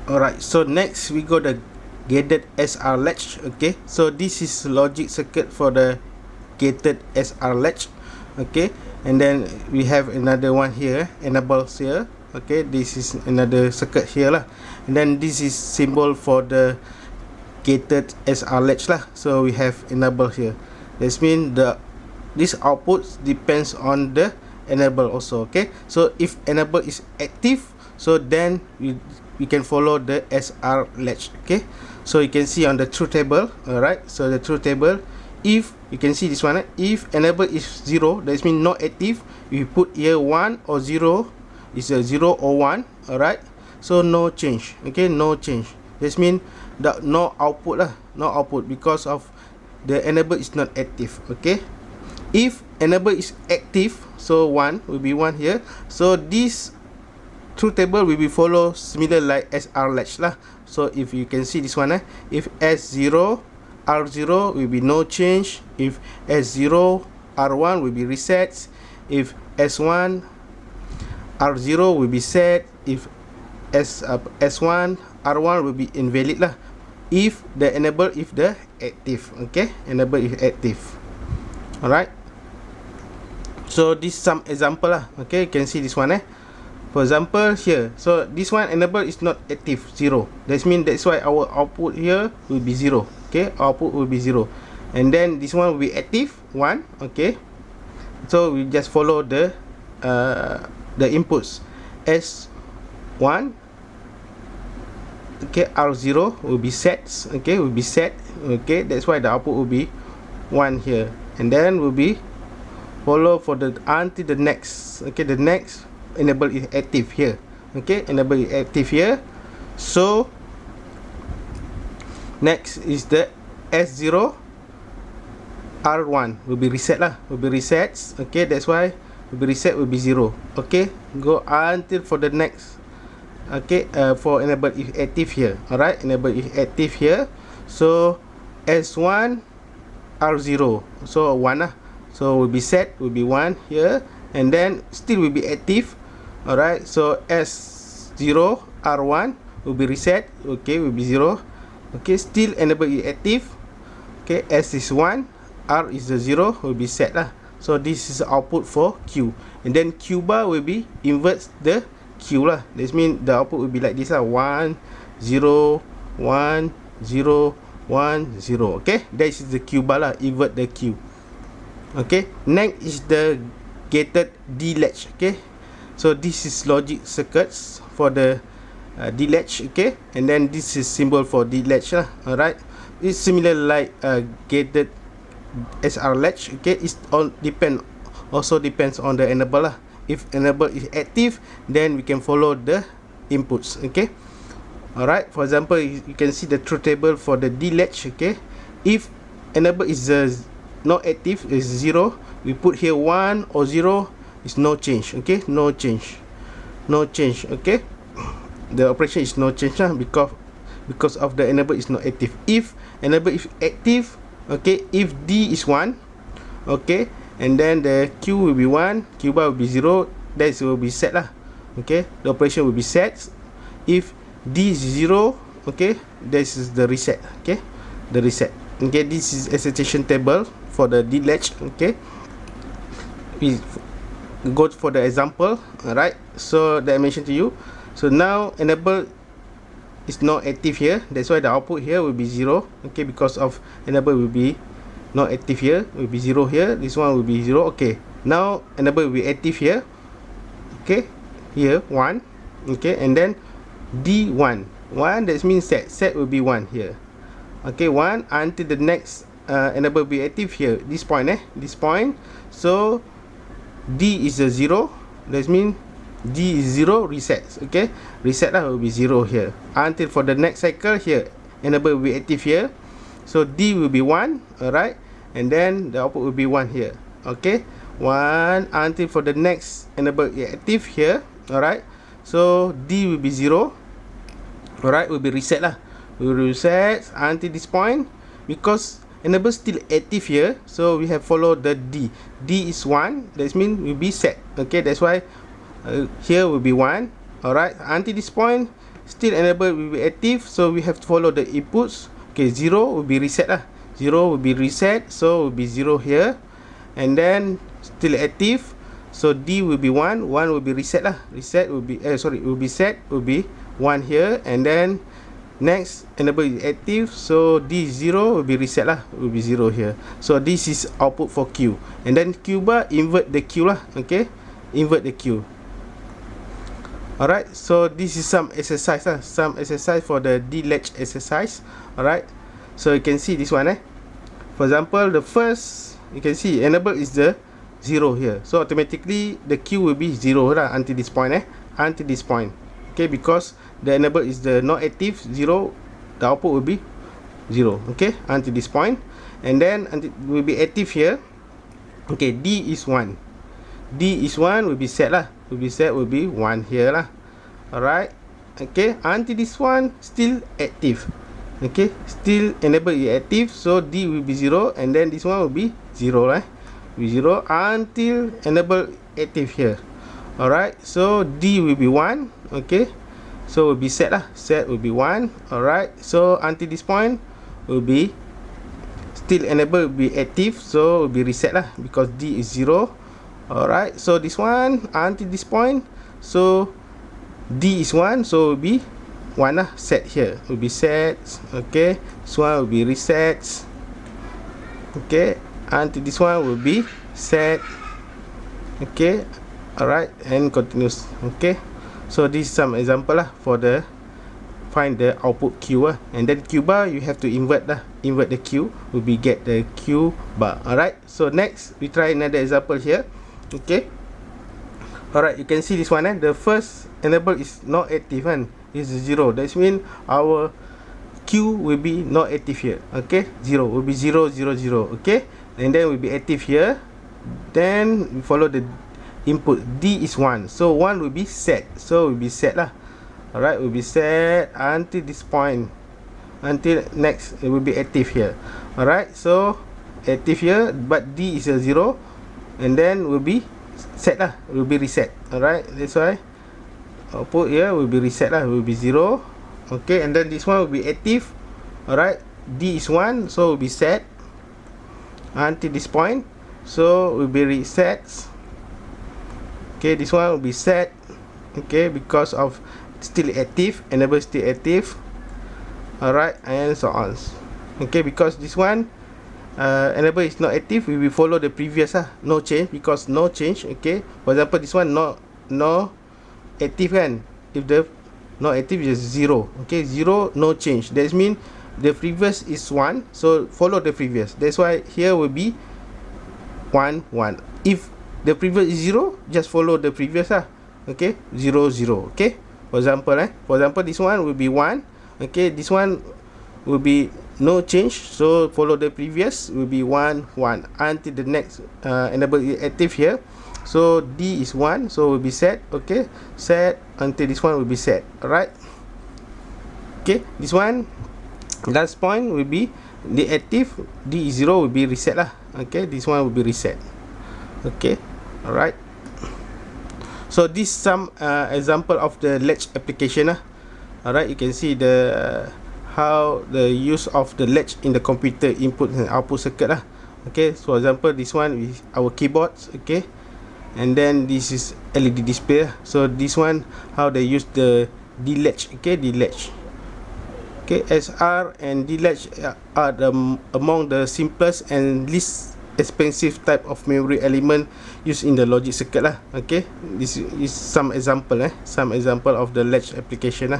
Alright, so next we go the gated SR latch. Okay, so this is logic circuit for the gated SR latch. Okay, and then we have another one here, enables here. Okay, this is another circuit here lah, and then this is symbol for the gated SR latch lah. So we have enable here. This means this output depends on the enable also. Okay, so if enable is active, so then we can follow the SR latch. Okay, so you can see on the truth table. Alright, so the truth table, if you can see this one, if enable is 0, that means not active. You put here 1 or 0, is a 0 or 1. Alright, so no change. Okay, no change. This means that no output lah, no output because of the enable is not active. Okay, if enable is active, so 1 will be 1 here. So this truth table will be follow similar like SR latch lah. So if you can see this one, if S0 R0 will be no change, if S0 R1 will be resets, if S1 R0 will be set, if S1 R1 will be invalid lah, if the enable, if the active. Okay, enable if active. Alright, so this some example lah. Okay, you can see this one. For example here, so this one enable is not active, 0. That means that's why our output here will be 0. Okay, output will be 0, and then this one will be active, 1. Okay, so we just follow the inputs. S1, okay, R0 will be set. Okay, will be set. Okay, that's why the output will be 1 here, and then will be follow for the until the next. Okay, the next enable is active here. Okay, enable is active here. So next is the S0 R1 will be reset lah, will be resets. Okay, that's why will be reset, will be 0. Okay, go until for the next. Okay, for enable is active here. Alright, enable is active here. So S1 R0, so 1 lah, so will be set, will be 1 here, and then still will be active. Alright, so S0 R1 will be reset. Okay, will be 0. Okay, still enable is active. Okay, S is 1, R is the 0, will be set lah. So this is output for Q, and then Q bar will be inverts the Q lah. This means the output will be like this lah, 1 0 1 0 1 0. Okay, that is the Q bar lah, invert the Q. Okay, next is the gated D latch. Okay, so this is logic circuits for the D latch. Okay, and then this is symbol for D latch lah. Alright, it's similar like gated SR latch. Okay, it's all also depends on the enable lah. If enable is active, then we can follow the inputs. Okay, alright, for example, you can see the truth table for the D latch. Okay, if enable is not active, is 0, we put here 1 or 0, is no change. Okay, no change, no change. Okay, the operation is no change lah, because of the enable is not active. If enable is active, okay, if D is 1, okay, and then the Q will be 1, Q bar will be 0, that will be set lah. Okay, the operation will be set. If D is 0, okay, this is the reset. Okay, the reset. Okay, this is excitation table for the D latch. Okay, we go for the example. Alright, so that I mentioned to you. So now enable is not active here, that's why the output here will be 0. Okay, because of enable will be not active here, will be 0 here, this one will be 0. Okay, now enable will be active here. Okay, here 1. Okay, and then D1, 1, that means set will be 1 here. Okay, 1 until the next enable will be active here, this point, this point. So D is a 0, that means D is 0, resets. Okay, reset lah, will be 0 here until for the next cycle here, enable will be active here. So D will be 1. Alright, and then the output will be 1 here. Okay, 1 until for the next enable active here. Alright, so D will be 0. Alright, will be reset lah, will reset until this point. Because enable still active here, so we have followed the D. D is 1, that means will be set. Okay, that's why here will be 1. Alright, until this point still enable will be active, so we have to follow the inputs. Okay, 0 will be reset lah. 0 will be reset, so will be 0 here, and then still active, so D will be 1 will be reset lah. Reset will be will be set, will be 1 here, and then next enable is active, so D0 will be reset lah, will be 0 here. So this is output for Q, and then Q bar invert the Q lah. Okay, invert the Q. Alright, so this is some exercise lah, some exercise for the D-latch exercise. Alright, so you can see this one for example, the first you can see enable is the 0 here, so automatically the Q will be 0 lah until this point until this point. Okay, because the enable is the not active 0, the output will be 0. Okay, until this point, and then until will be active here. Okay, D is 1, D is 1 will be set lah, will be set, will be 1 here lah. Alright, okay, until this one still active. Okay, still enable is active, so D will be 0, and then this one will be 0 will be 0 until enable active here. Alright, so D will be 1. Okay, so will be set lah, set will be 1. Alright, so until this point will be still enable will be active, so will be reset lah because D is 0. Alright, so this one until this point, so D is 1, so will be 1 lah, set here, will be set. Okay, this one will be reset. Okay, until this one will be set. Okay, alright, and continuous. Okay, so this is some example lah for the find the output Q and then Q bar you have to invert lah, invert the Q, will be get the Q bar. Alright, so next we try another example here. Okay, alright, you can see this one the first enable is not active is 0, that means our Q will be not active here. Okay, 0 will be 0 0 0. Okay, and then will be active here, then we follow the input. D is 1, so 1 will be set, so will be set lah. Alright, will be set until this point, until next it will be active here. Alright, so active here, but D is a 0, and then will be set lah, will be reset. Alright, that's why output here will be reset lah, will be 0. Okay, and then this one will be active. Alright, D is 1, so will be set until this point, so will be reset. Okay, this one will be set. Okay, because of still active, enable still active. Alright, and so on. Okay, because this one enable is not active, we will follow the previous no change, because no change. Okay, for example this one no active if the not active is 0. Okay, 0 no change, that means the previous is 1, so follow the previous. That's why here will be 1 1. If the previous is 0, just follow the previous okay, 0 0. Okay, for example this one will be 1. Okay, this one will be no change, so follow the previous, will be 1 1 until the next enable is active here. So D is 1, so will be set. Okay, set until this one will be set. Alright, okay, this one last point will be the active. D is 0 will be reset lah. Okay, this one will be reset. Okay, alright, so this some example of the latch application Alright, you can see the how the use of the latch in the computer input and output circuit Okay, so for example this one is our keyboards. Okay, and then this is LED display. So this one how they use the D-latch. Okay, D-latch. Okay, SR and D-latch are among the simplest and least expensive type of memory element used in the logic circuit Okay, this is some example some example of the latch application